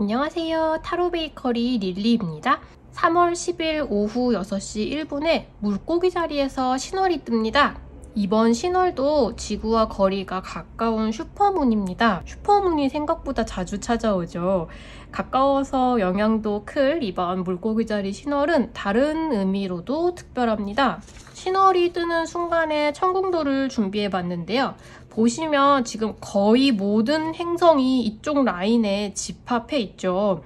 안녕하세요. 타로 베이커리 릴리입니다. 3월 10일 오후 6시 1분에 물고기 자리에서 신월이 뜹니다. 이번 신월도 지구와 거리가 가까운 슈퍼문입니다. 슈퍼문이 생각보다 자주 찾아오죠. 가까워서 영향도 클 이번 물고기 자리 신월은 다른 의미로도 특별합니다. 신월이 뜨는 순간에 천궁도를 준비해 봤는데요. 보시면 지금 거의 모든 행성이 이쪽 라인에 집합해 있죠.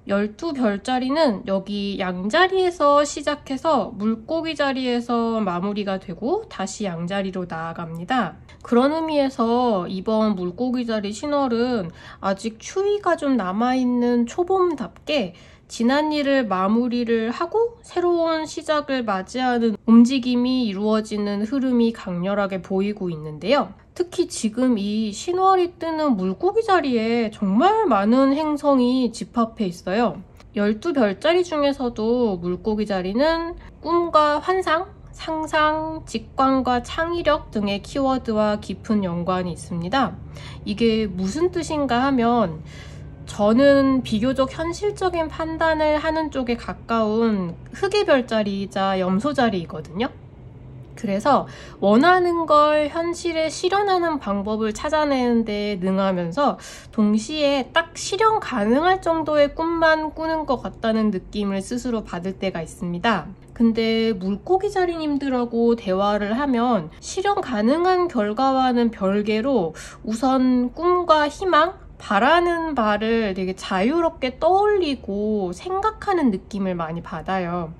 12별자리는 여기 양자리에서 시작해서 물고기 자리에서 마무리가 되고 다시 양자리로 나아갑니다. 그런 의미에서 이번 물고기 자리 신월은 아직 추위가 좀 남아있는 초봄답게 지난 일을 마무리를 하고 새로운 시작을 맞이하는 움직임이 이루어지는 흐름이 강렬하게 보이고 있는데요. 특히 지금 이 신월이 뜨는 물고기 자리에 정말 많은 행성이 집합해 있어요. 12별자리 중에서도 물고기 자리는 꿈과 환상, 상상, 직관과 창의력 등의 키워드와 깊은 연관이 있습니다. 이게 무슨 뜻인가 하면 저는 비교적 현실적인 판단을 하는 쪽에 가까운 흑의 별자리이자 염소 자리이거든요. 그래서 원하는 걸 현실에 실현하는 방법을 찾아내는 데 능하면서 동시에 딱 실현 가능할 정도의 꿈만 꾸는 것 같다는 느낌을 스스로 받을 때가 있습니다. 근데 물고기 자리님들하고 대화를 하면 실현 가능한 결과와는 별개로 우선 꿈과 희망, 바라는 바를 되게 자유롭게 떠올리고 생각하는 느낌을 많이 받아요.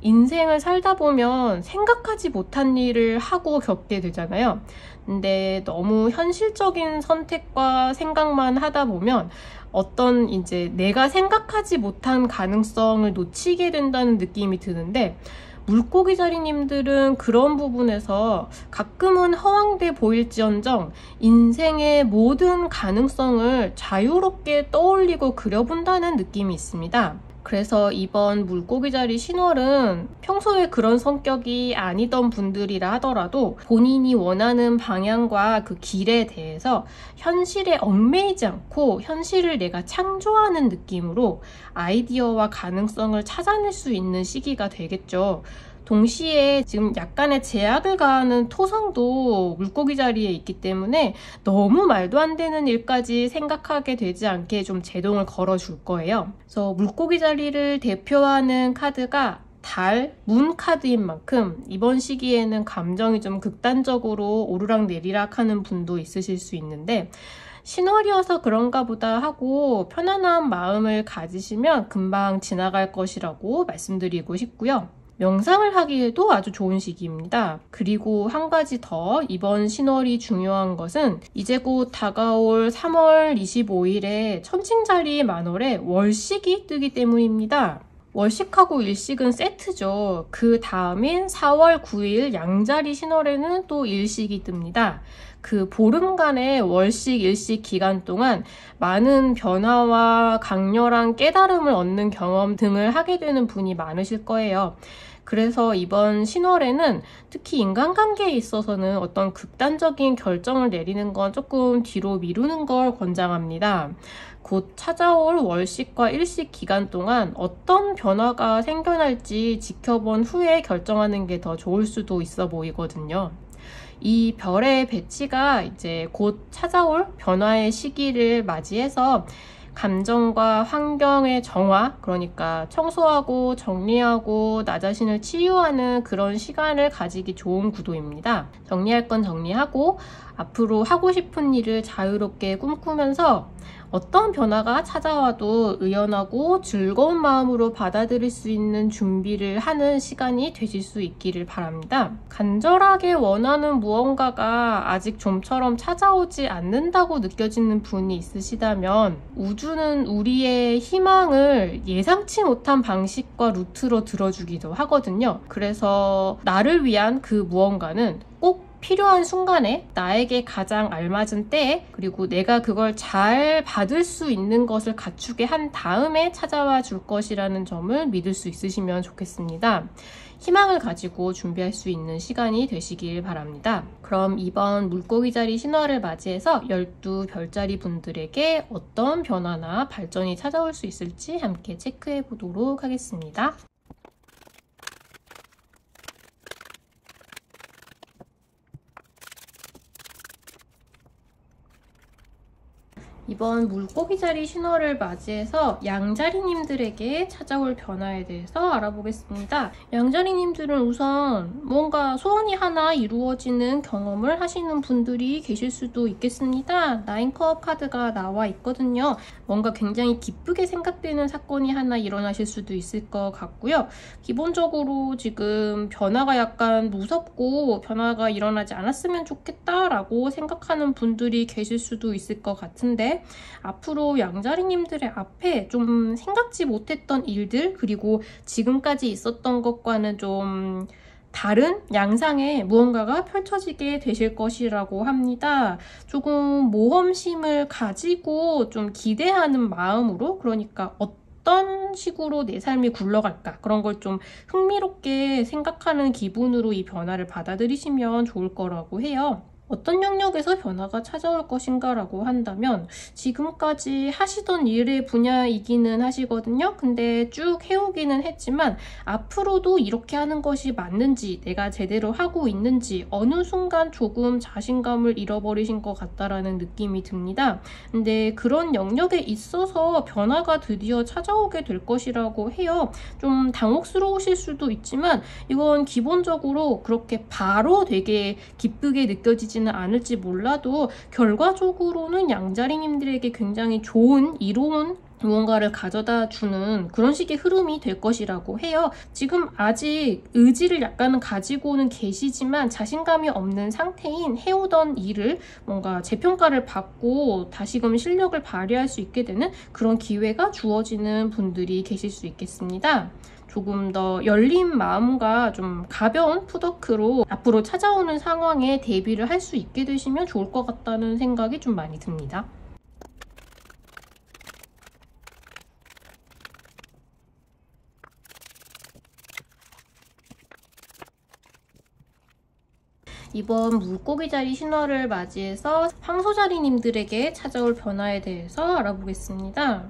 인생을 살다 보면 생각하지 못한 일을 하고 겪게 되잖아요. 근데 너무 현실적인 선택과 생각만 하다 보면 어떤 이제 내가 생각하지 못한 가능성을 놓치게 된다는 느낌이 드는데 물고기 자리님들은 그런 부분에서 가끔은 허황돼 보일지언정 인생의 모든 가능성을 자유롭게 떠올리고 그려본다는 느낌이 있습니다. 그래서 이번 물고기 자리 신월은 평소에 그런 성격이 아니던 분들이라 하더라도 본인이 원하는 방향과 그 길에 대해서 현실에 얽매이지 않고 현실을 내가 창조하는 느낌으로 아이디어와 가능성을 찾아낼 수 있는 시기가 되겠죠. 동시에 지금 약간의 제약을 가하는 토성도 물고기 자리에 있기 때문에 너무 말도 안 되는 일까지 생각하게 되지 않게 좀 제동을 걸어줄 거예요. 그래서 물고기 자리를 대표하는 카드가 달, 문 카드인 만큼 이번 시기에는 감정이 좀 극단적으로 오르락 내리락 하는 분도 있으실 수 있는데 신월이어서 그런가 보다 하고 편안한 마음을 가지시면 금방 지나갈 것이라고 말씀드리고 싶고요. 명상을 하기에도 아주 좋은 시기입니다. 그리고 한 가지 더 이번 신월이 중요한 것은 이제 곧 다가올 3월 25일에 천칭자리 만월에 월식이 뜨기 때문입니다. 월식하고 일식은 세트죠. 그 다음인 4월 9일 양자리 신월에는 또 일식이 뜹니다. 그 보름간의 월식, 일식 기간 동안 많은 변화와 강렬한 깨달음을 얻는 경험 등을 하게 되는 분이 많으실 거예요. 그래서 이번 신월에는 특히 인간관계에 있어서는 어떤 극단적인 결정을 내리는 건 조금 뒤로 미루는 걸 권장합니다. 곧 찾아올 월식과 일식 기간 동안 어떤 변화가 생겨날지 지켜본 후에 결정하는 게 더 좋을 수도 있어 보이거든요. 이 별의 배치가 이제 곧 찾아올 변화의 시기를 맞이해서 감정과 환경의 정화, 그러니까 청소하고 정리하고 나 자신을 치유하는 그런 시간을 가지기 좋은 구도입니다. 정리할 건 정리하고 앞으로 하고 싶은 일을 자유롭게 꿈꾸면서 어떤 변화가 찾아와도 의연하고 즐거운 마음으로 받아들일 수 있는 준비를 하는 시간이 되실 수 있기를 바랍니다. 간절하게 원하는 무언가가 아직 좀처럼 찾아오지 않는다고 느껴지는 분이 있으시다면 우주는 우리의 희망을 예상치 못한 방식과 루트로 들어주기도 하거든요. 그래서 나를 위한 그 무언가는 꼭 필요한 순간에 나에게 가장 알맞은 때에 그리고 내가 그걸 잘 받을 수 있는 것을 갖추게 한 다음에 찾아와 줄 것이라는 점을 믿을 수 있으시면 좋겠습니다. 희망을 가지고 준비할 수 있는 시간이 되시길 바랍니다. 그럼 이번 물고기자리 신화를 맞이해서 12별자리 분들에게 어떤 변화나 발전이 찾아올 수 있을지 함께 체크해 보도록 하겠습니다. 이번 물고기자리 신호를 맞이해서 양자리님들에게 찾아올 변화에 대해서 알아보겠습니다. 양자리님들은 우선 뭔가 소원이 하나 이루어지는 경험을 하시는 분들이 계실 수도 있겠습니다. 9컵 카드가 나와 있거든요. 뭔가 굉장히 기쁘게 생각되는 사건이 하나 일어나실 수도 있을 것 같고요. 기본적으로 지금 변화가 약간 무섭고 변화가 일어나지 않았으면 좋겠다라고 생각하는 분들이 계실 수도 있을 것 같은데 앞으로 양자리님들의 앞에 좀 생각지 못했던 일들 그리고 지금까지 있었던 것과는 좀 다른 양상의 무언가가 펼쳐지게 되실 것이라고 합니다. 조금 모험심을 가지고 좀 기대하는 마음으로 그러니까 어떤 식으로 내 삶이 굴러갈까 그런 걸 좀 흥미롭게 생각하는 기분으로 이 변화를 받아들이시면 좋을 거라고 해요. 어떤 영역에서 변화가 찾아올 것인가 라고 한다면 지금까지 하시던 일의 분야이기는 하시거든요. 근데 쭉 해오기는 했지만 앞으로도 이렇게 하는 것이 맞는지 내가 제대로 하고 있는지 어느 순간 조금 자신감을 잃어버리신 것 같다라는 느낌이 듭니다. 근데 그런 영역에 있어서 변화가 드디어 찾아오게 될 것이라고 해요. 좀 당혹스러우실 수도 있지만 이건 기본적으로 그렇게 바로 되게 기쁘게 느껴지지는 않을지 몰라도 결과적으로는 양자리님들에게 굉장히 좋은 이로운 무언가를 가져다 주는 그런 식의 흐름이 될 것이라고 해요. 지금 아직 의지를 약간은 가지고는 계시지만 자신감이 없는 상태인 해오던 일을 뭔가 재평가를 받고 다시금 실력을 발휘할 수 있게 되는 그런 기회가 주어지는 분들이 계실 수 있겠습니다. 조금 더 열린 마음과 좀 가벼운 푸더크로 앞으로 찾아오는 상황에 대비를 할 수 있게 되시면 좋을 것 같다는 생각이 좀 많이 듭니다. 이번 물고기자리 신화를 맞이해서 황소자리님들에게 찾아올 변화에 대해서 알아보겠습니다.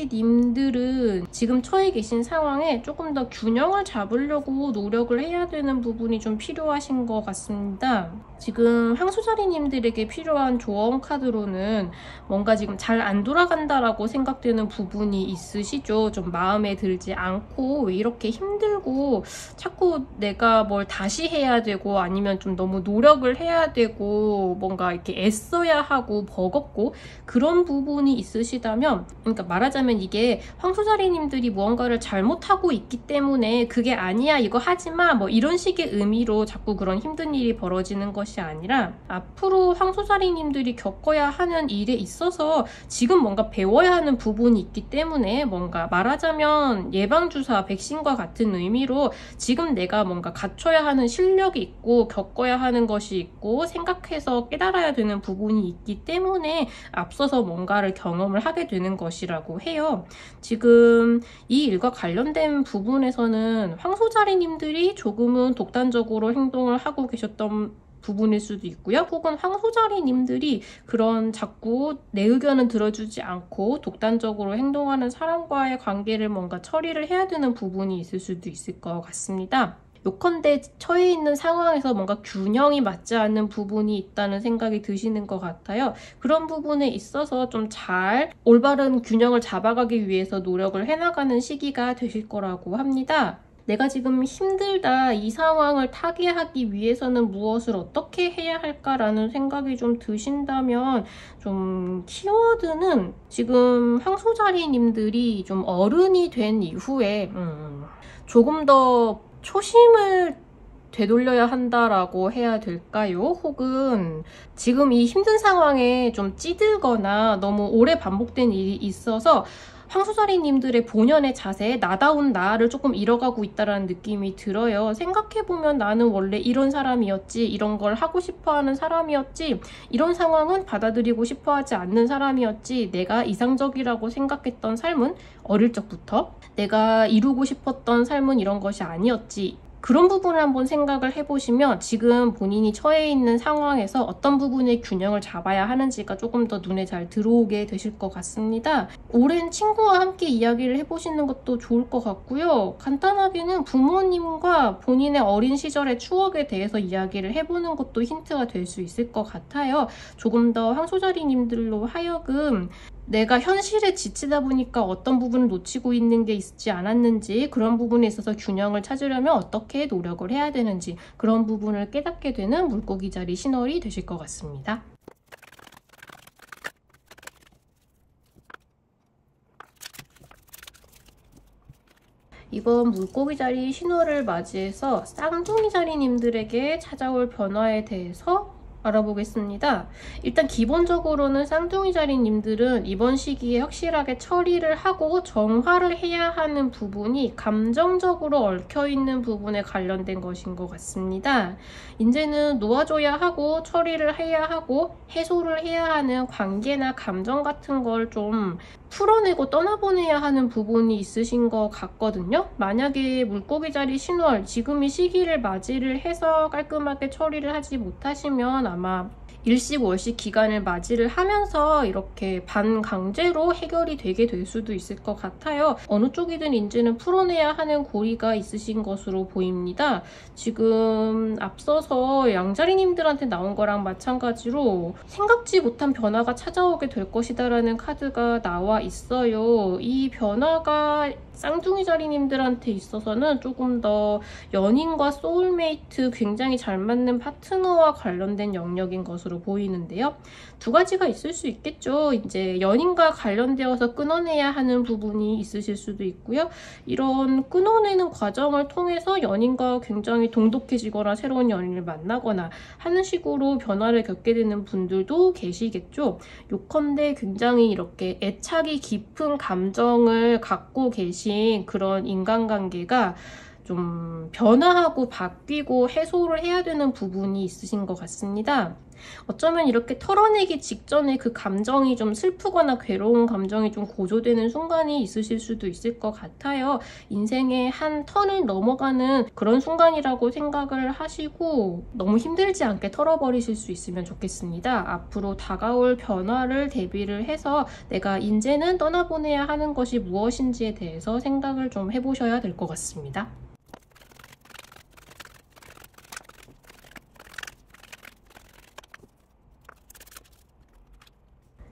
황소자리님들은 지금 처해 계신 상황에 조금 더 균형을 잡으려고 노력을 해야 되는 부분이 좀 필요하신 것 같습니다. 지금 황소자리님들에게 필요한 조언 카드로는 뭔가 지금 잘 안 돌아간다라고 생각되는 부분이 있으시죠. 좀 마음에 들지 않고 왜 이렇게 힘들고 자꾸 내가 뭘 다시 해야 되고 아니면 좀 너무 노력을 해야 되고 뭔가 이렇게 애써야 하고 버겁고 그런 부분이 있으시다면 그러니까 말하자면 이게 황소자리님들이 무언가를 잘못하고 있기 때문에 그게 아니야 이거 하지마 뭐 이런 식의 의미로 자꾸 그런 힘든 일이 벌어지는 것이 아니라 앞으로 황소자리님들이 겪어야 하는 일에 있어서 지금 뭔가 배워야 하는 부분이 있기 때문에 뭔가 말하자면 예방주사 백신과 같은 의미로 지금 내가 뭔가 갖춰야 하는 실력이 있고 겪어야 하는 것이 있고 생각해서 깨달아야 되는 부분이 있기 때문에 앞서서 뭔가를 경험을 하게 되는 것이라고 해요. 지금 이 일과 관련된 부분에서는 황소자리님들이 조금은 독단적으로 행동을 하고 계셨던 부분일 수도 있고요. 혹은 황소자리님들이 그런 자꾸 내 의견은 들어주지 않고 독단적으로 행동하는 사람과의 관계를 뭔가 처리를 해야 되는 부분이 있을 수도 있을 것 같습니다. 요컨대 처해 있는 상황에서 뭔가 균형이 맞지 않는 부분이 있다는 생각이 드시는 것 같아요. 그런 부분에 있어서 좀 잘 올바른 균형을 잡아가기 위해서 노력을 해나가는 시기가 되실 거라고 합니다. 내가 지금 힘들다, 이 상황을 타개하기 위해서는 무엇을 어떻게 해야 할까라는 생각이 좀 드신다면 좀 키워드는 지금 황소자리님들이 좀 어른이 된 이후에 조금 더 초심을 되돌려야 한다라고 해야 될까요? 혹은 지금 이 힘든 상황에 좀 찌들거나 너무 오래 반복된 일이 있어서 황소자리님들의 본연의 자세, 나다운 나를 조금 잃어가고 있다는 느낌이 들어요. 생각해보면 나는 원래 이런 사람이었지, 이런 걸 하고 싶어하는 사람이었지, 이런 상황은 받아들이고 싶어하지 않는 사람이었지, 내가 이상적이라고 생각했던 삶은 어릴 적부터 내가 이루고 싶었던 삶은 이런 것이 아니었지. 그런 부분을 한번 생각을 해보시면 지금 본인이 처해 있는 상황에서 어떤 부분의 균형을 잡아야 하는지가 조금 더 눈에 잘 들어오게 되실 것 같습니다. 오랜 친구와 함께 이야기를 해보시는 것도 좋을 것 같고요. 간단하게는 부모님과 본인의 어린 시절의 추억에 대해서 이야기를 해보는 것도 힌트가 될 수 있을 것 같아요. 조금 더 황소자리님들로 하여금 내가 현실에 지치다 보니까 어떤 부분을 놓치고 있는 게 있지 않았는지, 그런 부분에 있어서 균형을 찾으려면 어떻게 노력을 해야 되는지, 그런 부분을 깨닫게 되는 물고기 자리 신월이 되실 것 같습니다. 이번 물고기 자리 신월을 맞이해서 쌍둥이 자리님들에게 찾아올 변화에 대해서 알아보겠습니다. 일단 기본적으로는 쌍둥이 자리님들은 이번 시기에 확실하게 처리를 하고 정화를 해야 하는 부분이 감정적으로 얽혀있는 부분에 관련된 것인 것 같습니다. 이제는 놓아줘야 하고 처리를 해야 하고 해소를 해야 하는 관계나 감정 같은 걸 좀 풀어내고 떠나보내야 하는 부분이 있으신 것 같거든요. 만약에 물고기 자리 신월, 지금 이 시기를 맞이를 해서 깔끔하게 처리를 하지 못하시면 아마 일시월시 기간을 맞이를 하면서 이렇게 반강제로 해결이 되게 될 수도 있을 것 같아요. 어느 쪽이든 이제는 풀어내야 하는 고리가 있으신 것으로 보입니다. 지금 앞서서 양자리님들한테 나온 거랑 마찬가지로 생각지 못한 변화가 찾아오게 될 것이다 라는 카드가 나와 있어요. 이 변화가 쌍둥이 자리님들한테 있어서는 조금 더 연인과 소울메이트, 굉장히 잘 맞는 파트너와 관련된 영역인 것으로 보이는데요. 두 가지가 있을 수 있겠죠. 이제 연인과 관련되어서 끊어내야 하는 부분이 있으실 수도 있고요. 이런 끊어내는 과정을 통해서 연인과 굉장히 동독해지거나 새로운 연인을 만나거나 하는 식으로 변화를 겪게 되는 분들도 계시겠죠. 요컨대 굉장히 이렇게 애착이 깊은 감정을 갖고 계신 그런 인간관계가 좀 변화하고 바뀌고 해소를 해야 되는 부분이 있으신 것 같습니다. 어쩌면 이렇게 털어내기 직전에 그 감정이 좀 슬프거나 괴로운 감정이 좀 고조되는 순간이 있으실 수도 있을 것 같아요. 인생의 한 턴을 넘어가는 그런 순간이라고 생각을 하시고 너무 힘들지 않게 털어버리실 수 있으면 좋겠습니다. 앞으로 다가올 변화를 대비를 해서 내가 이제는 떠나보내야 하는 것이 무엇인지에 대해서 생각을 좀 해보셔야 될 것 같습니다.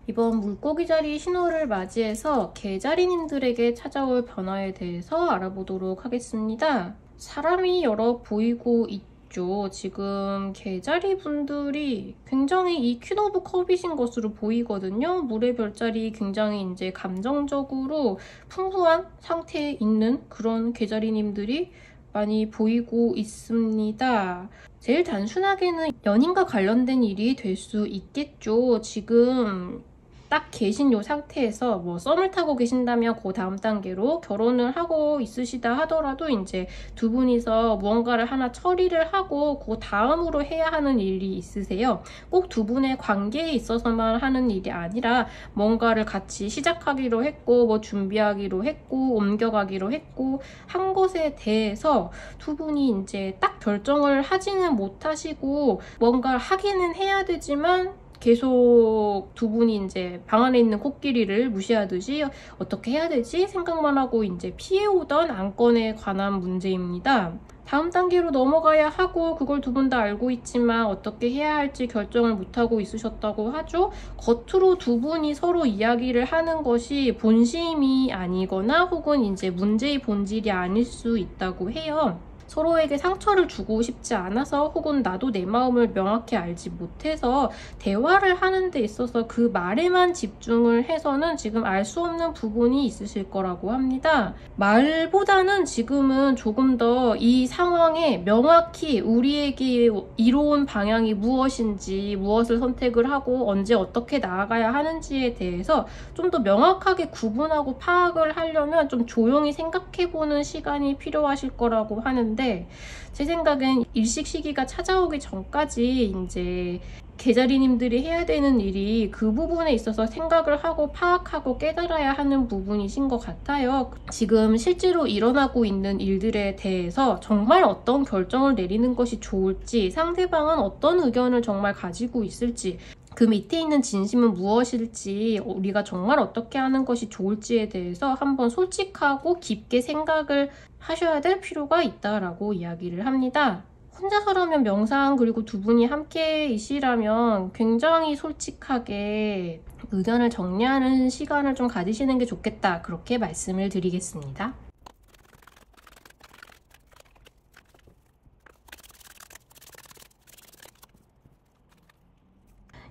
이번 물고기 자리 신호를 맞이해서 개자리님들에게 찾아올 변화에 대해서 알아보도록 하겠습니다. 사람이 여러 보이고 있죠. 지금 개자리 분들이 굉장히 이 퀸 오브 컵이신 것으로 보이거든요. 물의 별자리 굉장히 이제 감정적으로 풍부한 상태에 있는 그런 개자리님들이 많이 보이고 있습니다. 제일 단순하게는 연인과 관련된 일이 될 수 있겠죠. 지금 딱 계신 요 상태에서 뭐 썸을 타고 계신다면 그 다음 단계로 결혼을 하고 있으시다 하더라도 이제 두 분이서 무언가를 하나 처리를 하고 그 다음으로 해야 하는 일이 있으세요. 꼭 두 분의 관계에 있어서만 하는 일이 아니라 뭔가를 같이 시작하기로 했고 뭐 준비하기로 했고 옮겨가기로 했고 한 것에 대해서 두 분이 이제 딱 결정을 하지는 못하시고 뭔가를 하기는 해야 되지만 계속 두 분이 이제 방 안에 있는 코끼리를 무시하듯이 어떻게 해야 되지 생각만 하고 이제 피해오던 안건에 관한 문제입니다. 다음 단계로 넘어가야 하고 그걸 두 분 다 알고 있지만 어떻게 해야 할지 결정을 못하고 있으셨다고 하죠. 겉으로 두 분이 서로 이야기를 하는 것이 본심이 아니거나 혹은 이제 문제의 본질이 아닐 수 있다고 해요. 서로에게 상처를 주고 싶지 않아서 혹은 나도 내 마음을 명확히 알지 못해서 대화를 하는 데 있어서 그 말에만 집중을 해서는 지금 알 수 없는 부분이 있으실 거라고 합니다. 말보다는 지금은 조금 더 이 상황에 명확히 우리에게 이로운 방향이 무엇인지, 무엇을 선택을 하고 언제 어떻게 나아가야 하는지에 대해서 좀 더 명확하게 구분하고 파악을 하려면 좀 조용히 생각해보는 시간이 필요하실 거라고 하는데, 제 생각엔 일식 시기가 찾아오기 전까지 이제 개자리님들이 해야 되는 일이 그 부분에 있어서 생각을 하고 파악하고 깨달아야 하는 부분이신 것 같아요. 지금 실제로 일어나고 있는 일들에 대해서 정말 어떤 결정을 내리는 것이 좋을지, 상대방은 어떤 의견을 정말 가지고 있을지, 그 밑에 있는 진심은 무엇일지, 우리가 정말 어떻게 하는 것이 좋을지에 대해서 한번 솔직하고 깊게 생각을 하셔야 될 필요가 있다라고 이야기를 합니다. 혼자서라면 명상, 그리고 두 분이 함께이시라면 굉장히 솔직하게 의견을 정리하는 시간을 좀 가지시는 게 좋겠다, 그렇게 말씀을 드리겠습니다.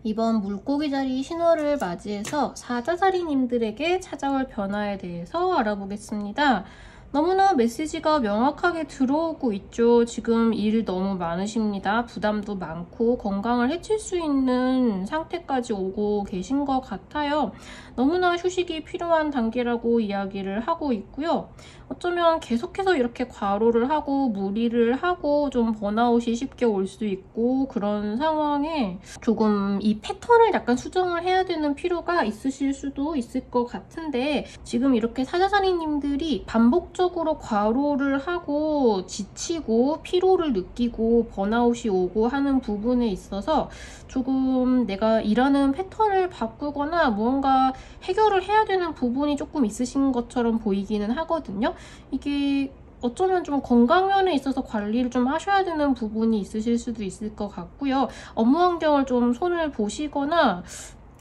이번 물고기자리 신호를 맞이해서 사자자리님들에게 찾아올 변화에 대해서 알아보겠습니다. 너무나 메시지가 명확하게 들어오고 있죠. 지금 일 너무 많으십니다. 부담도 많고 건강을 해칠 수 있는 상태까지 오고 계신 것 같아요. 너무나 휴식이 필요한 단계라고 이야기를 하고 있고요. 어쩌면 계속해서 이렇게 과로를 하고 무리를 하고 좀 번아웃이 쉽게 올 수 있고, 그런 상황에 조금 이 패턴을 약간 수정을 해야 되는 필요가 있으실 수도 있을 것 같은데, 지금 이렇게 사자자리님들이 반복적으로 과로를 하고 지치고 피로를 느끼고 번아웃이 오고 하는 부분에 있어서 조금 내가 일하는 패턴을 바꾸거나 무언가 해결을 해야 되는 부분이 조금 있으신 것처럼 보이기는 하거든요. 이게 어쩌면 좀 건강면에 있어서 관리를 좀 하셔야 되는 부분이 있으실 수도 있을 것 같고요. 업무 환경을 좀 손을 보시거나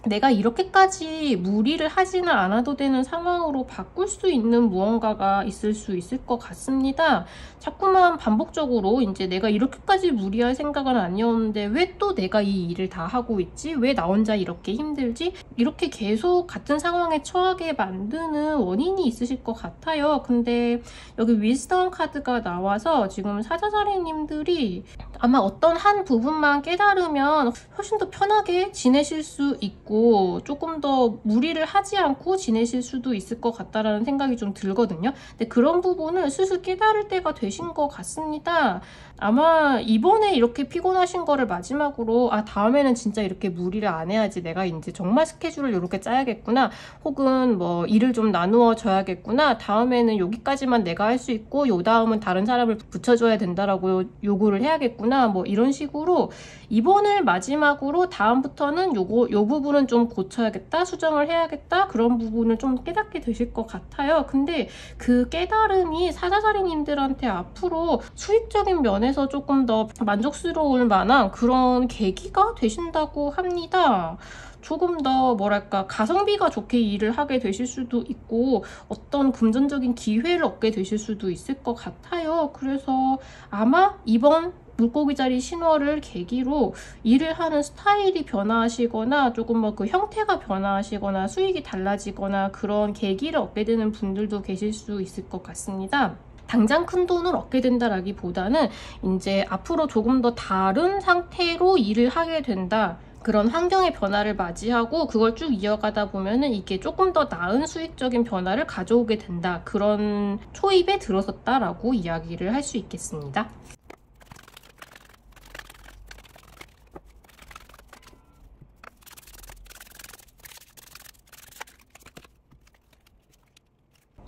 내가 이렇게까지 무리를 하지는 않아도 되는 상황으로 바꿀 수 있는 무언가가 있을 수 있을 것 같습니다. 자꾸만 반복적으로 이제 내가 이렇게까지 무리할 생각은 아니었는데 왜 또 내가 이 일을 다 하고 있지? 왜 나 혼자 이렇게 힘들지? 이렇게 계속 같은 상황에 처하게 만드는 원인이 있으실 것 같아요. 근데 여기 위즈덤 카드가 나와서 지금 사자자리님들이 아마 어떤 한 부분만 깨달으면 훨씬 더 편하게 지내실 수 있고 조금 더 무리를 하지 않고 지내실 수도 있을 것 같다라는 생각이 좀 들거든요. 근데 그런 부분을 슬슬 깨달을 때가 되신 것 같습니다. 아마 이번에 이렇게 피곤하신 거를 마지막으로 다음에는 진짜 이렇게 무리를 안 해야지, 내가 이제 정말 스케줄을 이렇게 짜야겠구나, 혹은 뭐 일을 좀 나누어 줘야겠구나, 다음에는 여기까지만 내가 할 수 있고 요 다음은 다른 사람을 붙여줘야 된다라고 요구를 해야겠구나, 뭐 이런 식으로 이번을 마지막으로 다음부터는 요 부분은 좀 고쳐야겠다, 수정을 해야겠다, 그런 부분을 좀 깨닫게 되실 것 같아요. 근데 그 깨달음이 사자자리님들한테 앞으로 수익적인 면에서 조금 더 만족스러울 만한 그런 계기가 되신다고 합니다. 조금 더 뭐랄까 가성비가 좋게 일을 하게 되실 수도 있고 어떤 금전적인 기회를 얻게 되실 수도 있을 것 같아요. 그래서 아마 이번 물고기자리 신호를 계기로 일을 하는 스타일이 변화하시거나 조금 뭐 그 형태가 변화하시거나 수익이 달라지거나 그런 계기를 얻게 되는 분들도 계실 수 있을 것 같습니다. 당장 큰 돈을 얻게 된다라기보다는 이제 앞으로 조금 더 다른 상태로 일을 하게 된다, 그런 환경의 변화를 맞이하고 그걸 쭉 이어가다 보면은 이게 조금 더 나은 수익적인 변화를 가져오게 된다, 그런 초입에 들어섰다라고 이야기를 할 수 있겠습니다.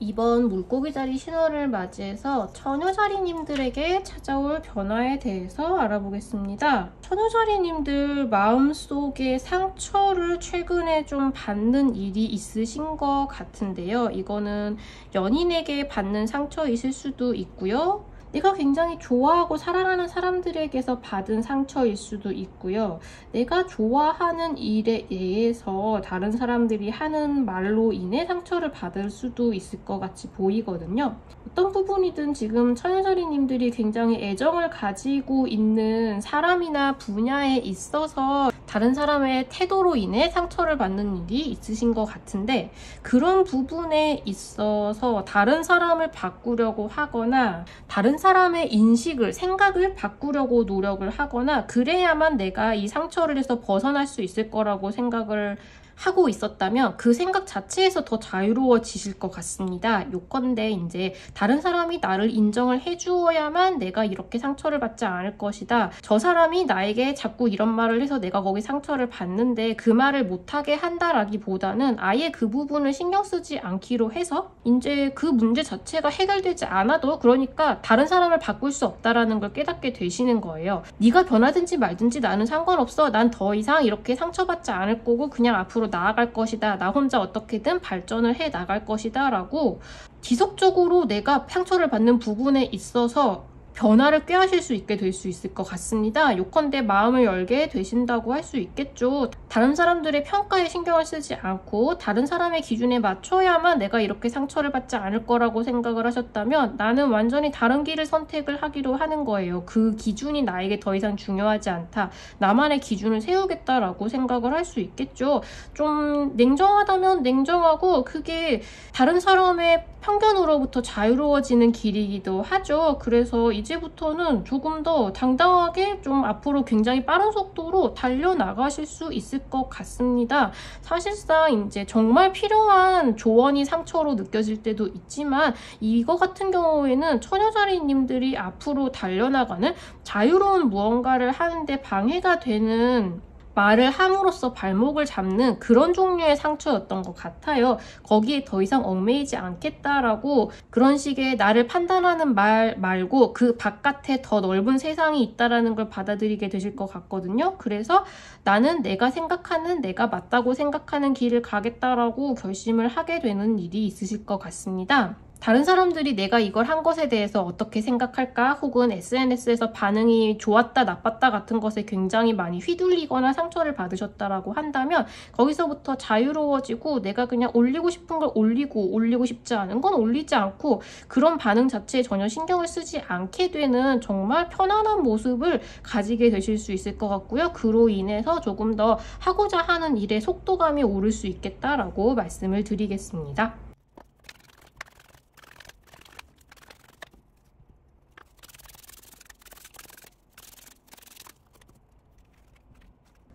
이번 물고기자리 신호를 맞이해서 처녀자리님들에게 찾아올 변화에 대해서 알아보겠습니다. 처녀자리님들 마음속에 상처를 최근에 좀 받는 일이 있으신 것 같은데요. 이거는 연인에게 받는 상처이실 수도 있고요. 내가 굉장히 좋아하고 사랑하는 사람들에게서 받은 상처일 수도 있고요. 내가 좋아하는 일에 의해서 다른 사람들이 하는 말로 인해 상처를 받을 수도 있을 것 같이 보이거든요. 어떤 부분이든 지금 처녀자리님들이 굉장히 애정을 가지고 있는 사람이나 분야에 있어서 다른 사람의 태도로 인해 상처를 받는 일이 있으신 것 같은데, 그런 부분에 있어서 다른 사람을 바꾸려고 하거나 다른 사람의 인식을, 생각을 바꾸려고 노력을 하거나 그래야만 내가 이 상처를해서 벗어날 수 있을 거라고 생각을 하고 있었다면 그 생각 자체에서 더 자유로워지실 것 같습니다. 요컨대 이제 다른 사람이 나를 인정을 해주어야만 내가 이렇게 상처를 받지 않을 것이다. 저 사람이 나에게 자꾸 이런 말을 해서 내가 거기 상처를 받는데 그 말을 못하게 한다라기보다는 아예 그 부분을 신경 쓰지 않기로 해서 이제 그 문제 자체가 해결되지 않아도, 그러니까 다른 사람을 바꿀 수 없다라는 걸 깨닫게 되시는 거예요. 네가 변하든지 말든지 나는 상관없어. 난 더 이상 이렇게 상처받지 않을 거고 그냥 앞으로 나아갈 것이다. 나 혼자 어떻게든 발전을 해 나갈 것이다 라고 지속적으로 내가 상처를 받는 부분에 있어서 변화를 꾀하실 수 있게 될 수 있을 것 같습니다. 요컨대 마음을 열게 되신다고 할 수 있겠죠. 다른 사람들의 평가에 신경을 쓰지 않고 다른 사람의 기준에 맞춰야만 내가 이렇게 상처를 받지 않을 거라고 생각을 하셨다면 나는 완전히 다른 길을 선택을 하기로 하는 거예요. 그 기준이 나에게 더 이상 중요하지 않다. 나만의 기준을 세우겠다라고 생각을 할 수 있겠죠. 좀 냉정하다면 냉정하고 그게 다른 사람의 편견으로부터 자유로워지는 길이기도 하죠. 그래서 이제부터는 조금 더 당당하게 좀 앞으로 굉장히 빠른 속도로 달려나가실 수 있을 것 같습니다. 사실상 이제 정말 필요한 조언이 상처로 느껴질 때도 있지만 이거 같은 경우에는 처녀자리님들이 앞으로 달려나가는 자유로운 무언가를 하는데 방해가 되는 말을 함으로써 발목을 잡는 그런 종류의 상처였던 것 같아요. 거기에 더 이상 얽매이지 않겠다라고 그런 식의 나를 판단하는 말 말고 그 바깥에 더 넓은 세상이 있다라는 걸 받아들이게 되실 것 같거든요. 그래서 나는 내가 생각하는, 내가 맞다고 생각하는 길을 가겠다라고 결심을 하게 되는 일이 있으실 것 같습니다. 다른 사람들이 내가 이걸 한 것에 대해서 어떻게 생각할까, 혹은 SNS에서 반응이 좋았다 나빴다 같은 것에 굉장히 많이 휘둘리거나 상처를 받으셨다라고 한다면 거기서부터 자유로워지고 내가 그냥 올리고 싶은 걸 올리고 싶지 않은 건 올리지 않고 그런 반응 자체에 전혀 신경을 쓰지 않게 되는 정말 편안한 모습을 가지게 되실 수 있을 것 같고요. 그로 인해서 조금 더 하고자 하는 일의 속도감이 오를 수 있겠다라고 말씀을 드리겠습니다.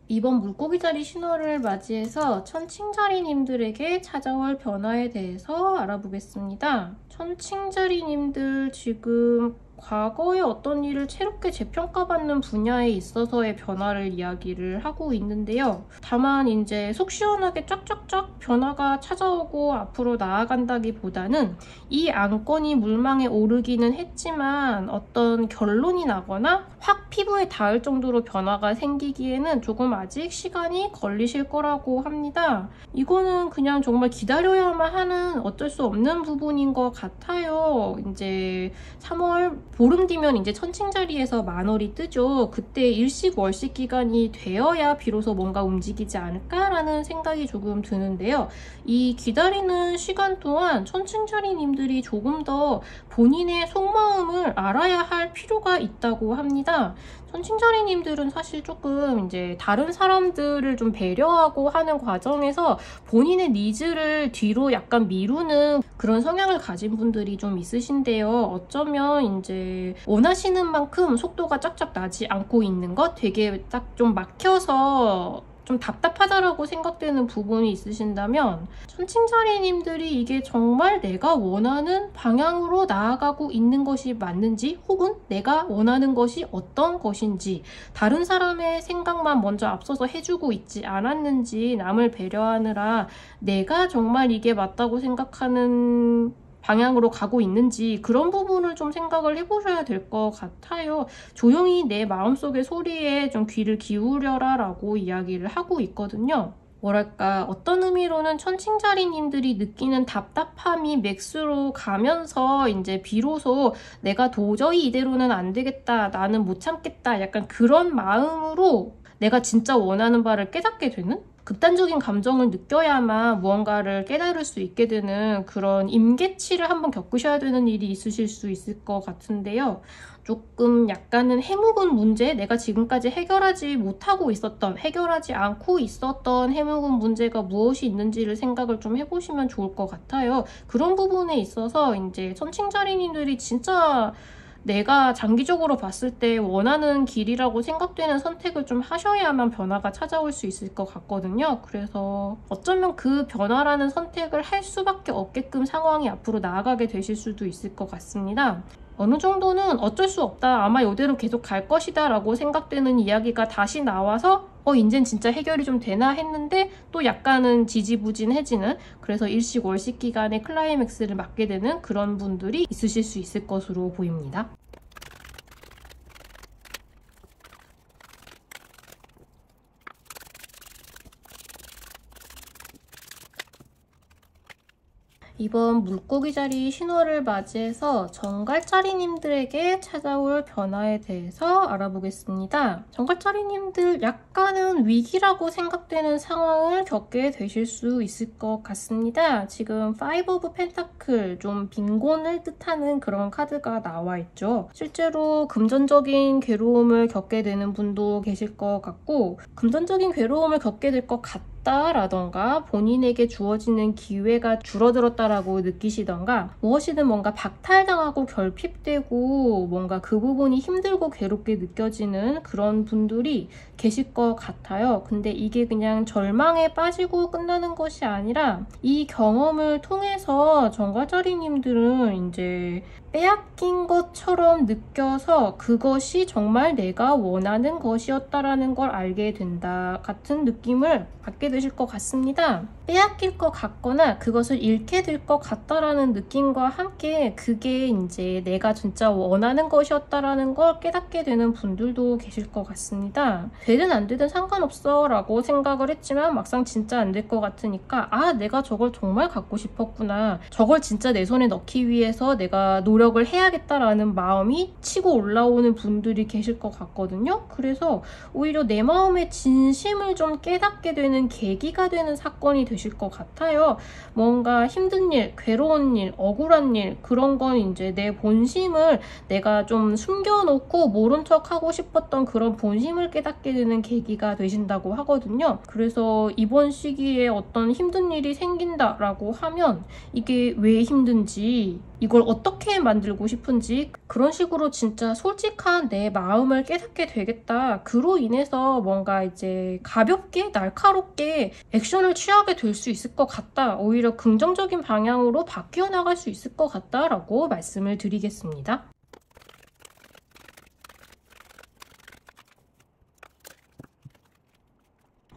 이번 물고기자리 신호를 맞이해서 천칭자리님들에게 찾아올 변화에 대해서 알아보겠습니다. 천칭자리님들 지금 과거에 어떤 일을 새롭게 재평가받는 분야에 있어서의 변화를 이야기를 하고 있는데요. 다만 이제 속 시원하게 쫙쫙쫙 변화가 찾아오고 앞으로 나아간다기보다는 이 안건이 물망에 오르기는 했지만 어떤 결론이 나거나 확 피부에 닿을 정도로 변화가 생기기에는 조금 아직 시간이 걸리실 거라고 합니다. 이거는 그냥 정말 기다려야만 하는 어쩔 수 없는 부분인 것 같아요. 이제 3월 보름 뒤면 이제 천칭자리에서 만월이 뜨죠. 그때 일식월식 기간이 되어야 비로소 뭔가 움직이지 않을까라는 생각이 조금 드는데요. 이 기다리는 시간 동안 천칭자리님들이 조금 더 본인의 속마음을 알아야 할 필요가 있다고 합니다. 천칭자리님들은 사실 조금 이제 다른 사람들을 좀 배려하고 하는 과정에서 본인의 니즈를 뒤로 약간 미루는 그런 성향을 가진 분들이 좀 있으신데요. 어쩌면 이제 원하시는 만큼 속도가 쫙쫙 나지 않고 있는 것, 되게 딱 좀 막혀서 좀 답답하다라고 생각되는 부분이 있으신다면 천칭자리님들이 이게 정말 내가 원하는 방향으로 나아가고 있는 것이 맞는지, 혹은 내가 원하는 것이 어떤 것인지, 다른 사람의 생각만 먼저 앞서서 해주고 있지 않았는지, 남을 배려하느라 내가 정말 이게 맞다고 생각하는 방향으로 가고 있는지, 그런 부분을 좀 생각을 해보셔야 될 것 같아요. 조용히 내 마음속의 소리에 좀 귀를 기울여라 라고 이야기를 하고 있거든요. 뭐랄까, 어떤 의미로는 천칭자리님들이 느끼는 답답함이 맥스로 가면서 이제 비로소 내가 도저히 이대로는 안 되겠다, 나는 못 참겠다, 약간 그런 마음으로 내가 진짜 원하는 바를 깨닫게 되는? 극단적인 감정을 느껴야만 무언가를 깨달을 수 있게 되는 그런 임계치를 한번 겪으셔야 되는 일이 있으실 수 있을 것 같은데요. 조금 약간은 해묵은 문제, 내가 지금까지 해결하지 못하고 있었던, 해결하지 않고 있었던 해묵은 문제가 무엇이 있는지를 생각을 좀 해보시면 좋을 것 같아요. 그런 부분에 있어서 이제 천칭자리님들이 진짜 내가 장기적으로 봤을 때 원하는 길이라고 생각되는 선택을 좀 하셔야만 변화가 찾아올 수 있을 것 같거든요. 그래서 어쩌면 그 변화라는 선택을 할 수밖에 없게끔 상황이 앞으로 나아가게 되실 수도 있을 것 같습니다. 어느 정도는 어쩔 수 없다, 아마 이대로 계속 갈 것이다 라고 생각되는 이야기가 다시 나와서 이젠 진짜 해결이 좀 되나 했는데 또 약간은 지지부진해지는, 그래서 일시월식 기간에 클라이맥스를 맞게 되는 그런 분들이 있으실 수 있을 것으로 보입니다. 이번 물고기자리 신호를 맞이해서 정갈자리님들에게 찾아올 변화에 대해서 알아보겠습니다. 정갈자리님들 약간은 위기라고 생각되는 상황을 겪게 되실 수 있을 것 같습니다. 지금 5 오브 펜타클, 좀 빈곤을 뜻하는 그런 카드가 나와 있죠. 실제로 금전적인 괴로움을 겪게 되는 분도 계실 것 같고, 금전적인 괴로움을 겪게 될 것 라던가 본인에게 주어지는 기회가 줄어들었다라고 느끼시던가, 무엇이든 뭔가 박탈당하고 결핍되고 뭔가 그 부분이 힘들고 괴롭게 느껴지는 그런 분들이 계실 것 같아요. 근데 이게 그냥 절망에 빠지고 끝나는 것이 아니라 이 경험을 통해서 정갈자리님들은 이제 빼앗긴 것처럼 느껴서 그것이 정말 내가 원하는 것이었다라는 걸 알게 된다 같은 느낌을 받게 되실 것 같습니다. 빼앗길 것 같거나 그것을 잃게 될 것 같다라는 느낌과 함께 그게 이제 내가 진짜 원하는 것이었다라는 걸 깨닫게 되는 분들도 계실 것 같습니다. 되든 안 되든 상관없어 라고 생각을 했지만 막상 진짜 안 될 것 같으니까, 내가 저걸 정말 갖고 싶었구나, 저걸 진짜 내 손에 넣기 위해서 내가 노력을 해야겠다라는 마음이 치고 올라오는 분들이 계실 것 같거든요. 그래서 오히려 내 마음의 진심을 좀 깨닫게 되는 계기가 되는 사건이 되실 것 같아요. 뭔가 힘든 일, 괴로운 일, 억울한 일, 그런 건 이제 내 본심을 내가 좀 숨겨놓고 모른 척 하고 싶었던 그런 본심을 깨닫게 되는 계기가 되신다고 하거든요. 그래서 이번 시기에 어떤 힘든 일이 생긴다라고 하면 이게 왜 힘든지, 이걸 어떻게 만들고 싶은지, 그런 식으로 진짜 솔직한 내 마음을 깨닫게 되겠다, 그로 인해서 뭔가 이제 가볍게 날카롭게 액션을 취하게 될 수 있을 것 같다, 오히려 긍정적인 방향으로 바뀌어 나갈 수 있을 것 같다라고 말씀을 드리겠습니다.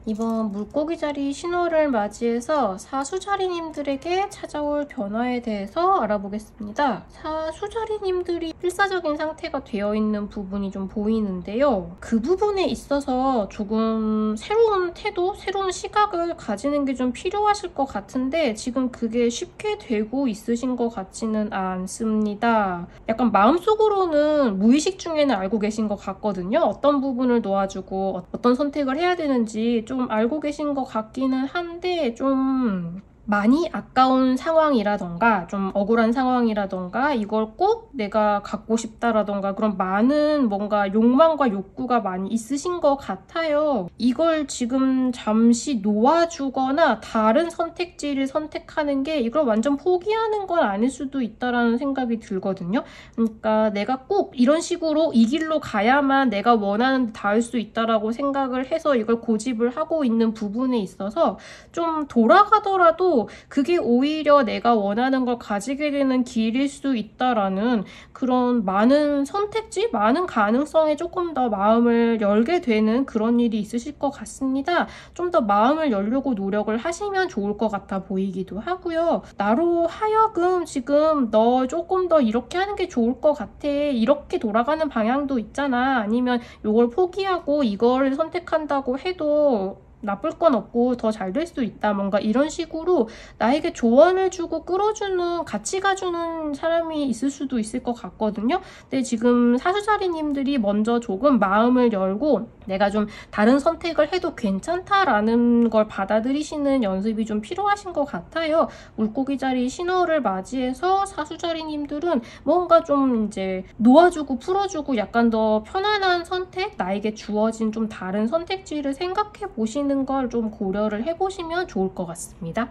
이번 물고기자리 신호를 맞이해서 사수자리님들에게 찾아올 변화에 대해서 알아보겠습니다. 사수자리님들이 필사적인 상태가 되어 있는 부분이 좀 보이는데요. 그 부분에 있어서 조금 새로운 태도, 새로운 시각을 가지는 게 좀 필요하실 것 같은데 지금 그게 쉽게 되고 있으신 것 같지는 않습니다. 약간 마음속으로는 무의식 중에는 알고 계신 것 같거든요. 어떤 부분을 놓아주고 어떤 선택을 해야 되는지 좀 알고 계신 것 같기는 한데, 좀 많이 아까운 상황이라던가 좀 억울한 상황이라던가 이걸 꼭 내가 갖고 싶다라던가 그런 많은 뭔가 욕망과 욕구가 많이 있으신 것 같아요. 이걸 지금 잠시 놓아주거나 다른 선택지를 선택하는 게 이걸 완전 포기하는 건 아닐 수도 있다라는 생각이 들거든요. 그러니까 내가 꼭 이런 식으로 이 길로 가야만 내가 원하는 데 닿을 수 있다라고 생각을 해서 이걸 고집을 하고 있는 부분에 있어서 좀 돌아가더라도 그게 오히려 내가 원하는 걸 가지게 되는 길일 수 있다라는 그런 많은 선택지, 많은 가능성에 조금 더 마음을 열게 되는 그런 일이 있으실 것 같습니다. 좀 더 마음을 열려고 노력을 하시면 좋을 것 같아 보이기도 하고요. 나로 하여금 지금 너 조금 더 이렇게 하는 게 좋을 것 같아, 이렇게 돌아가는 방향도 있잖아, 아니면 이걸 포기하고 이걸 선택한다고 해도 나쁠 건 없고 더 잘 될 수 있다. 뭔가 이런 식으로 나에게 조언을 주고 끌어주는, 같이 가주는 사람이 있을 수도 있을 것 같거든요. 근데 지금 사수자리님들이 먼저 조금 마음을 열고 내가 좀 다른 선택을 해도 괜찮다라는 걸 받아들이시는 연습이 좀 필요하신 것 같아요. 물고기자리 신호를 맞이해서 사수자리님들은 뭔가 좀 이제 놓아주고 풀어주고 약간 더 편안한 선택, 나에게 주어진 좀 다른 선택지를 생각해 보시는 걸 좀 고려를 해보시면 좋을 것 같습니다.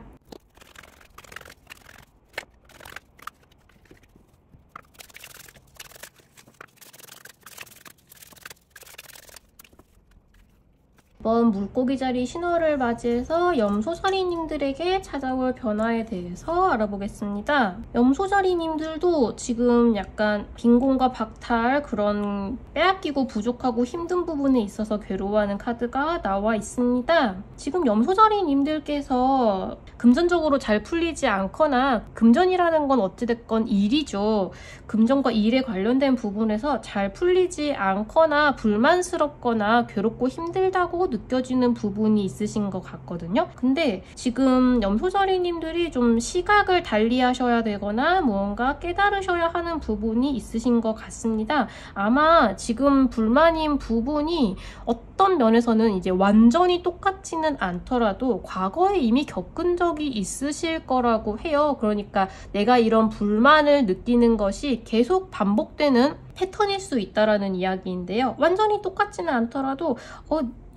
이번 물고기자리 신호를 맞이해서 염소자리님들에게 찾아올 변화에 대해서 알아보겠습니다. 염소자리님들도 지금 약간 빈곤과 박탈, 그런 빼앗기고 부족하고 힘든 부분에 있어서 괴로워하는 카드가 나와 있습니다. 지금 염소자리님들께서 금전적으로 잘 풀리지 않거나, 금전이라는 건 어찌됐건 일이죠. 금전과 일에 관련된 부분에서 잘 풀리지 않거나 불만스럽거나 괴롭고 힘들다고 느껴지는 부분이 있으신 것 같거든요. 근데 지금 염소자리님들이 좀 시각을 달리 하셔야 되거나 무언가 깨달으셔야 하는 부분이 있으신 것 같습니다. 아마 지금 불만인 부분이 어떤 면에서는 이제 완전히 똑같지는 않더라도 과거에 이미 겪은 적이 있으실 거라고 해요. 그러니까 내가 이런 불만을 느끼는 것이 계속 반복되는 패턴일 수 있다라는 이야기인데요. 완전히 똑같지는 않더라도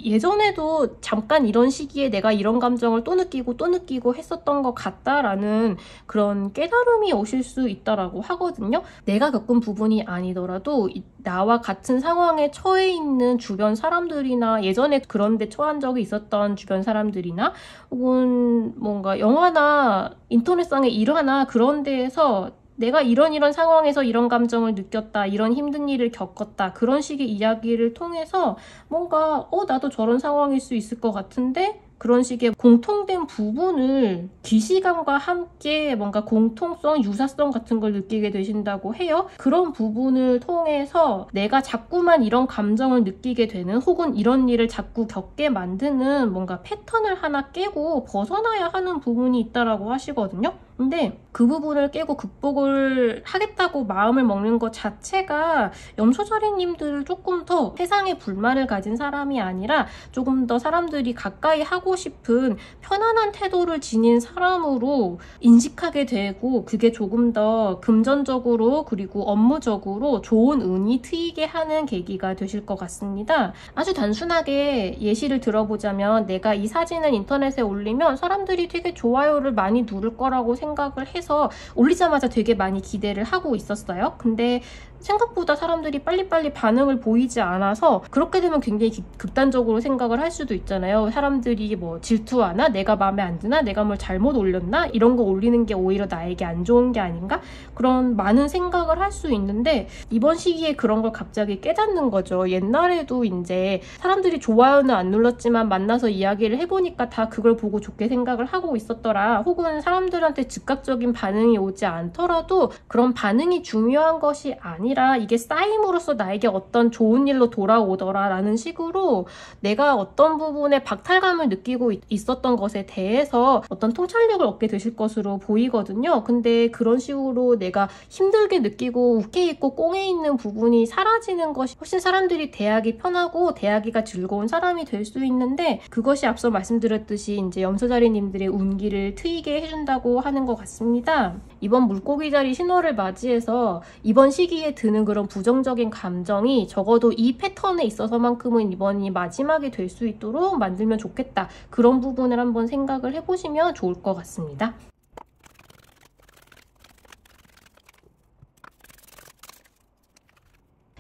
예전에도 잠깐 이런 시기에 내가 이런 감정을 또 느끼고 했었던 것 같다라는 그런 깨달음이 오실 수 있다라고 하거든요. 내가 겪은 부분이 아니더라도 나와 같은 상황에 처해 있는 주변 사람들이나 예전에 그런 데 처한 적이 있었던 주변 사람들이나 혹은 뭔가 영화나 인터넷상의 일화나 그런 데에서 내가 이런 상황에서 이런 감정을 느꼈다, 이런 힘든 일을 겪었다, 그런 식의 이야기를 통해서 뭔가 나도 저런 상황일 수 있을 것 같은데, 그런 식의 공통된 부분을 기시감과 함께 뭔가 공통성, 유사성 같은 걸 느끼게 되신다고 해요. 그런 부분을 통해서 내가 자꾸만 이런 감정을 느끼게 되는, 혹은 이런 일을 자꾸 겪게 만드는 뭔가 패턴을 하나 깨고 벗어나야 하는 부분이 있다라고 하시거든요. 근데 그 부분을 깨고 극복을 하겠다고 마음을 먹는 것 자체가 염소자리님들을 조금 더 세상에 불만을 가진 사람이 아니라 조금 더 사람들이 가까이 하고 싶은 편안한 태도를 지닌 사람으로 인식하게 되고, 그게 조금 더 금전적으로 그리고 업무적으로 좋은 운이 트이게 하는 계기가 되실 것 같습니다. 아주 단순하게 예시를 들어보자면, 내가 이 사진을 인터넷에 올리면 사람들이 되게 좋아요를 많이 누를 거라고 생각을 해서 올리자마자 되게 많이 기대를 하고 있었어요. 근데 생각보다 사람들이 빨리빨리 반응을 보이지 않아서 그렇게 되면 굉장히 극단적으로 생각을 할 수도 있잖아요. 사람들이 뭐 질투하나, 내가 마음에 안 드나, 내가 뭘 잘못 올렸나, 이런 거 올리는 게 오히려 나에게 안 좋은 게 아닌가, 그런 많은 생각을 할 수 있는데, 이번 시기에 그런 걸 갑자기 깨닫는 거죠. 옛날에도 이제 사람들이 좋아요는 안 눌렀지만 만나서 이야기를 해보니까 다 그걸 보고 좋게 생각을 하고 있었더라, 혹은 사람들한테 즉각적인 반응이 오지 않더라도 그런 반응이 중요한 것이 아니라 이게 쌓임으로써 나에게 어떤 좋은 일로 돌아오더라 라는 식으로 내가 어떤 부분에 박탈감을 느끼고 있었던 것에 대해서 어떤 통찰력을 얻게 되실 것으로 보이거든요. 근데 그런 식으로 내가 힘들게 느끼고 욱해 있고 꽁해 있는 부분이 사라지는 것이 훨씬 사람들이 대하기 편하고 대하기가 즐거운 사람이 될 수 있는데, 그것이 앞서 말씀드렸듯이 이제 염소자리님들의 운기를 트이게 해준다고 하는 것 같습니다. 이번 물고기자리 신호를 맞이해서 이번 시기에 드는 그런 부정적인 감정이 적어도 이 패턴에 있어서만큼은 이번이 마지막이 될 수 있도록 만들면 좋겠다, 그런 부분을 한번 생각을 해보시면 좋을 것 같습니다.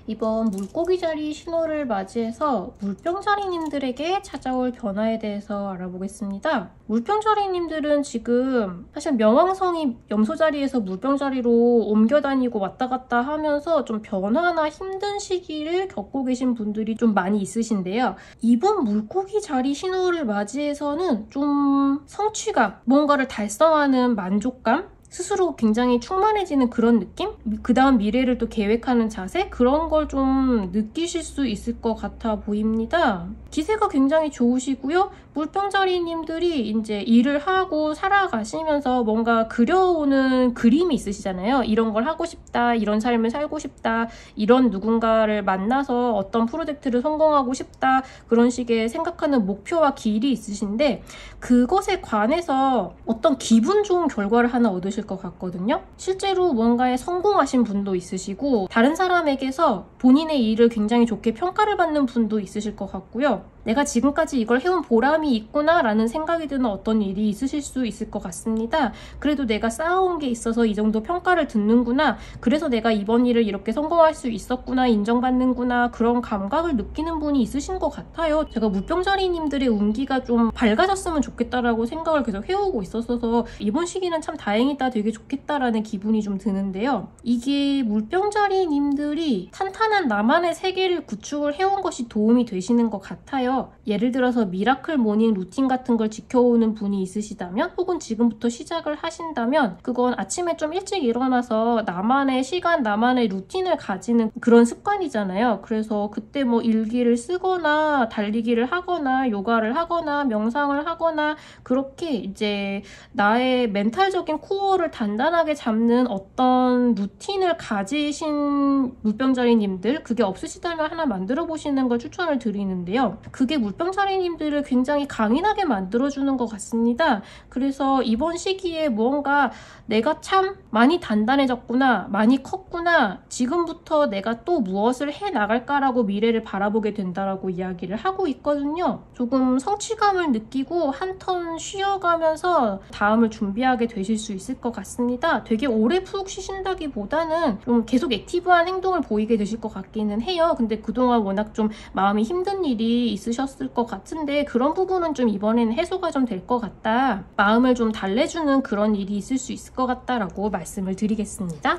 이번 물고기자리 신호를 맞이해서 물병자리님들에게 찾아올 변화에 대해서 알아보겠습니다. 물병자리님들은 지금 사실 명왕성이 염소자리에서 물병자리로 옮겨 다니고 왔다 갔다 하면서 좀 변화나 힘든 시기를 겪고 계신 분들이 좀 많이 있으신데요. 이번 물고기자리 신호를 맞이해서는 좀 성취감, 뭔가를 달성하는 만족감, 스스로 굉장히 충만해지는 그런 느낌? 그 다음 미래를 또 계획하는 자세? 그런 걸 좀 느끼실 수 있을 것 같아 보입니다. 기세가 굉장히 좋으시고요. 물병자리님들이 이제 일을 하고 살아가시면서 뭔가 그려오는 그림이 있으시잖아요. 이런 걸 하고 싶다, 이런 삶을 살고 싶다, 이런 누군가를 만나서 어떤 프로젝트를 성공하고 싶다, 그런 식의 생각하는 목표와 길이 있으신데 그것에 관해서 어떤 기분 좋은 결과를 하나 얻으실 것 같거든요. 실제로 뭔가에 성공하신 분도 있으시고 다른 사람에게서 본인의 일을 굉장히 좋게 평가를 받는 분도 있으실 것 같고요. 내가 지금까지 이걸 해온 보람이 있구나 라는 생각이 드는 어떤 일이 있으실 수 있을 것 같습니다. 그래도 내가 쌓아온 게 있어서 이 정도 평가를 듣는구나, 그래서 내가 이번 일을 이렇게 성공할 수 있었구나, 인정받는구나, 그런 감각을 느끼는 분이 있으신 것 같아요. 제가 물병자리님들의 운기가 좀 밝아졌으면 좋겠다라고 생각을 계속 해오고 있었어서 이번 시기는 참 다행이다, 되게 좋겠다라는 기분이 좀 드는데요. 이게 물병자리님들이 탄탄한 나만의 세계를 구축을 해온 것이 도움이 되시는 것 같아요. 예를 들어서 미라클 모닝 루틴 같은 걸 지켜오는 분이 있으시다면, 혹은 지금부터 시작을 하신다면 그건 아침에 좀 일찍 일어나서 나만의 시간, 나만의 루틴을 가지는 그런 습관이잖아요. 그래서 그때 뭐 일기를 쓰거나 달리기를 하거나 요가를 하거나 명상을 하거나 그렇게 이제 나의 멘탈적인 코어를 단단하게 잡는 어떤 루틴을 가지신 물병자리님들, 그게 없으시다면 하나 만들어 보시는 걸 추천을 드리는데요. 그게 물병자리님들을 굉장히 강인하게 만들어주는 것 같습니다. 그래서 이번 시기에 무언가 내가 참 많이 단단해졌구나, 많이 컸구나, 지금부터 내가 또 무엇을 해나갈까라고 미래를 바라보게 된다라고 이야기를 하고 있거든요. 조금 성취감을 느끼고 한 턴 쉬어가면서 다음을 준비하게 되실 수 있을 것 같습니다. 되게 오래 푹 쉬신다기보다는 좀 계속 액티브한 행동을 보이게 되실 것 같기는 해요. 근데 그동안 워낙 좀 마음이 힘든 일이 있으셨을 것 같은데 그런 부분은 좀 이번에는 해소가 좀 될 것 같다, 마음을 좀 달래주는 그런 일이 있을 수 있을 것 같다라고 말씀을 드리겠습니다.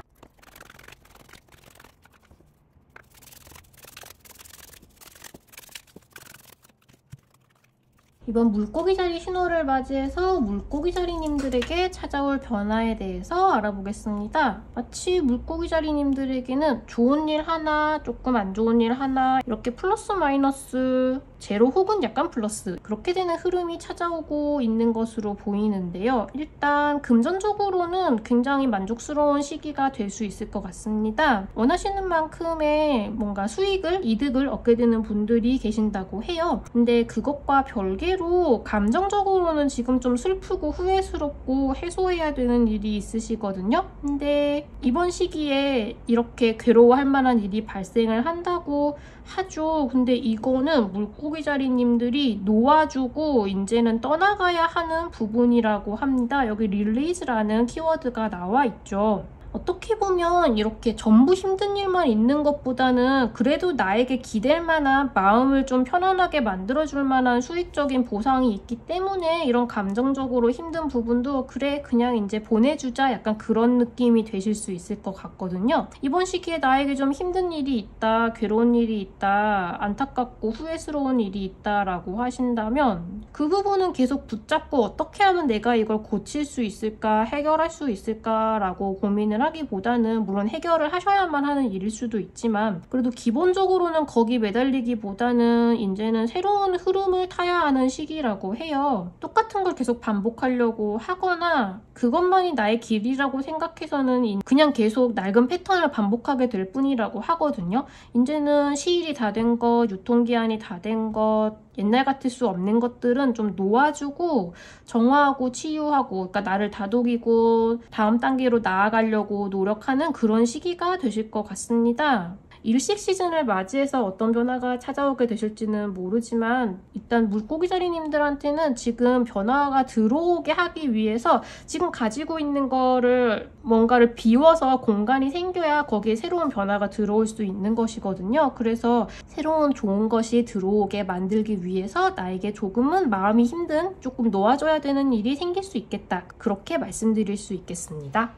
이번 물고기자리 신호를 맞이해서 물고기자리님들에게 찾아올 변화에 대해서 알아보겠습니다. 마치 물고기자리님들에게는 좋은 일 하나, 조금 안 좋은 일 하나, 이렇게 플러스 마이너스 제로 혹은 약간 플러스, 그렇게 되는 흐름이 찾아오고 있는 것으로 보이는데요. 일단 금전적으로는 굉장히 만족스러운 시기가 될 수 있을 것 같습니다. 원하시는 만큼의 뭔가 수익을, 이득을 얻게 되는 분들이 계신다고 해요. 근데 그것과 별개로 감정적으로는 지금 좀 슬프고 후회스럽고 해소해야 되는 일이 있으시거든요. 근데 이번 시기에 이렇게 괴로워할 만한 일이 발생을 한다고 하죠. 근데 이거는 물고기자리님들이 놓아주고 이제는 떠나가야 하는 부분이라고 합니다. 여기 릴리즈라는 키워드가 나와 있죠. 어떻게 보면 이렇게 전부 힘든 일만 있는 것보다는 그래도 나에게 기댈 만한, 마음을 좀 편안하게 만들어줄 만한 수익적인 보상이 있기 때문에 이런 감정적으로 힘든 부분도 그래 그냥 이제 보내주자, 약간 그런 느낌이 되실 수 있을 것 같거든요. 이번 시기에 나에게 좀 힘든 일이 있다, 괴로운 일이 있다, 안타깝고 후회스러운 일이 있다라고 하신다면 그 부분은 계속 붙잡고 어떻게 하면 내가 이걸 고칠 수 있을까, 해결할 수 있을까라고 고민을 하기보다는, 물론 해결을 하셔야만 하는 일일 수도 있지만 그래도 기본적으로는 거기 매달리기보다는 이제는 새로운 흐름을 타야 하는 시기라고 해요. 똑같은 걸 계속 반복하려고 하거나 그것만이 나의 길이라고 생각해서는 그냥 계속 낡은 패턴을 반복하게 될 뿐이라고 하거든요. 이제는 시일이 다 된 것, 유통기한이 다 된 것, 옛날 같을 수 없는 것들은 좀 놓아주고 정화하고 치유하고, 그러니까 나를 다독이고 다음 단계로 나아가려고 노력하는 그런 시기가 되실 것 같습니다. 일식 시즌을 맞이해서 어떤 변화가 찾아오게 되실지는 모르지만 일단 물고기자리님들한테는 지금 변화가 들어오게 하기 위해서 지금 가지고 있는 거를 뭔가를 비워서 공간이 생겨야 거기에 새로운 변화가 들어올 수 있는 것이거든요. 그래서 새로운 좋은 것이 들어오게 만들기 위해서 나에게 조금은 마음이 힘든, 조금 놓아줘야 되는 일이 생길 수 있겠다, 그렇게 말씀드릴 수 있겠습니다.